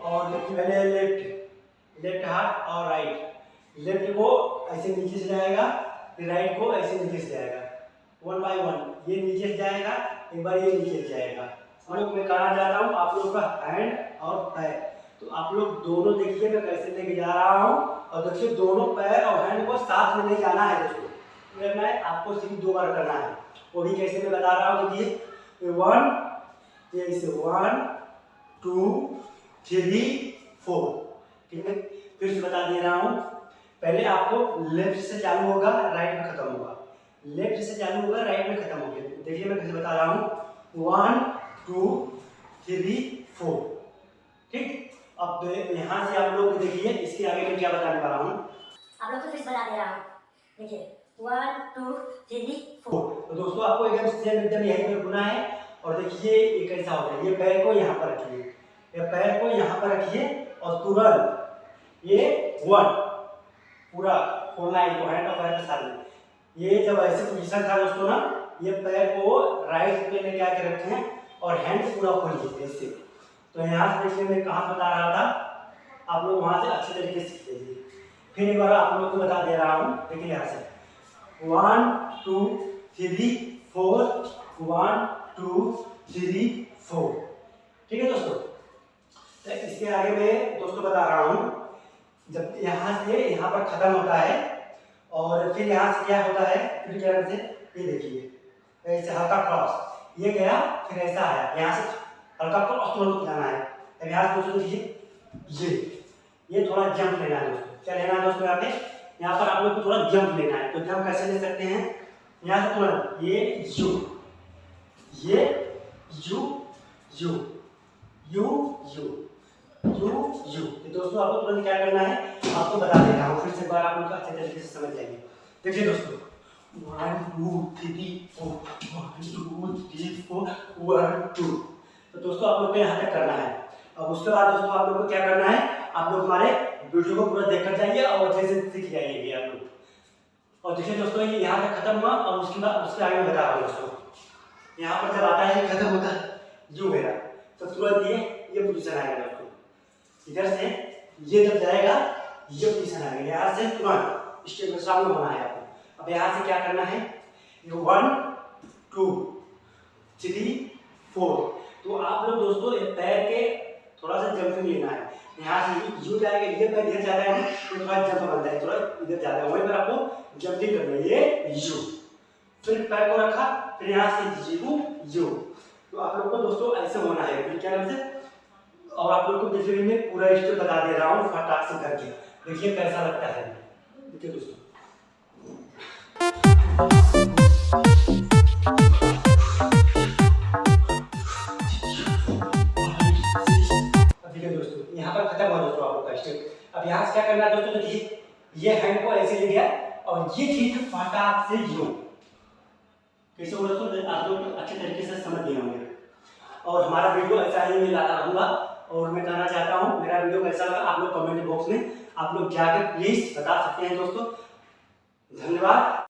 और देखिए पहले लेफ्ट हाथ और राइट। लेफ्ट को ऐसे नीचे से जाएगा, फिर राइट को ऐसे नीचे से जाएगा, 1 बाय 1। ये नीचे से जाएगा, एक बार ये नीचे से जाएगा। मैं कहना चाहता हूँ आप लोग का हैंड और पैर, तो आप लोग दोनों देखिए मैं कैसे लेके जा रहा हूँ। और देखिए दोनों पैर और हैंड को साथ में नहीं जाना है दोस्तों, करना है आपको सिर्फ 2 बार करना है। वो भी कैसे मैं बता रहा हूँ, देखिए 1, ये इसे 1 2 3 4, ठीक है। फिर से बता दे रहा हूँ, पहले आपको लेफ्ट से चालू होगा, राइट में खत्म होगा, लेफ्ट से चालू होगा, राइट में खत्म होगा। देखिए मैं कैसे बता रहा हूँ, 1 2 3 4, ठीक। अब यहाँ से आप लोग देखिए इसके आगे मैं क्या बताने वाला हूँ, आप लोग को फिर बता दे रहा हूँ। देखिए 1 2 3 4। तो दोस्तों आपको एकदम सेम एकदम यही पर घुना है। और देखिए ये कैसा होता है, ये पैर को यहाँ पर रखिए, ये पैर को यहाँ पर रखिए और तुरंत ये 1 पूरा खोलना है, तो हैंड और पैर के साथ में। ये जब ऐसे पोजीशन था दोस्तों ना, ये पैर को राइट पे लेके आके रखें और हैंड पूरा खोलिए ऐसे। तो यहाँ से देखिए मैं कहाँ बता रहा था, आप लोग वहाँ से अच्छे तरीके से सीख लीजिए। फिर एक बार आप लोग को बता दे रहा हूँ, देखिए यहाँ से 1 2 3 4, 1 2 3 4, ठीक है दोस्तों। तो इसके आगे मैं दोस्तों बता रहा हूँ, जब यहाँ से यहाँ पर खत्म होता है और फिर यहाँ से क्या होता है, फिर क्या करते हैं, ये देखिए ऐसे हल्का क्रॉस, ये गया फिर ऐसा आया, यहाँ से हल्का क्रॉस तुरंत जाना है। अब यहाँ से दोस्तों देखिए ये थोड़ा जंप लेना है दोस्तों। क्या लेना है दोस्तों, यहाँ पर आप लोग को थोड़ा जंप लेना है। तो जंप कैसे ले सकते हैं, यहाँ से तुरंत ये you you you you you you you. तो दोस्तों आपको तुरंत क्या करना है, आपको बता दे रहा हूँ, फिर से एक बार आप लोग अच्छे तरीके से समझ जाएंगे। देखिए दोस्तों 1 2 3 4, 1 2 3 4 1 2। तो दोस्तों आप लोग को यहाँ तक करना है। अब उसके बाद दोस्तों आप लोग को क्या करना है, आप लोग हमारे वीडियो को पूरा देखकर जाइए और अच्छे से सीख जाइए आप लोग। और देखिए दोस्तों ये यहाँ तक खत्म हुआ और उसके बाद उसके आगे मैं बता रहा हूँ दोस्तों, यहाँ पर जब आता है खत्म होता है यू मेरा, तो तुरंत ये पोजीशन आएगा दोस्तों। इधर से ये जब जाएगा ये पोजीशन आएगा, यहाँ से तुरंत स्टेप में सामने होना है आपको। अब यहाँ से क्या करना है, 1 2 3 4। तो आप लोग दोस्तों पैर के थोड़ा सा जंपिंग लेना है, यहाँ से यू जाएगा, ये पैर इधर जाता है तो थोड़ा जंप बनता है, थोड़ा इधर जाता है, वहीं पर आपको जंपिंग करना है, ये यू। फिर पैर को रखा, फिर यहाँ से यू। तो आप लोग को दोस्तों ऐसे होना है, फिर क्या नाम से। और आप लोग को देखिए मैं पूरा स्टेप बता दे रहा हूँ फटाक से करके, देखिए कैसा लगता है। देखिए दोस्तों यहाँ पर खत्म हुआ दोस्तों आप लोग का स्टेप। अब यहाँ से क्या करना है दोस्तों, देखिए ये हैंड को ऐसे ले गया और ये चीज फटाक से यू। कैसे हो दोस्तों, आप लोग अच्छे तरीके से समझ गए होंगे। और हमारा वीडियो ऐसा ही मैं लाता रहूँगा। और मैं कहना चाहता हूँ मेरा वीडियो कैसा लगा आप लोग कमेंट बॉक्स में आप लोग जाकर प्लीज बता सकते हैं दोस्तों। धन्यवाद।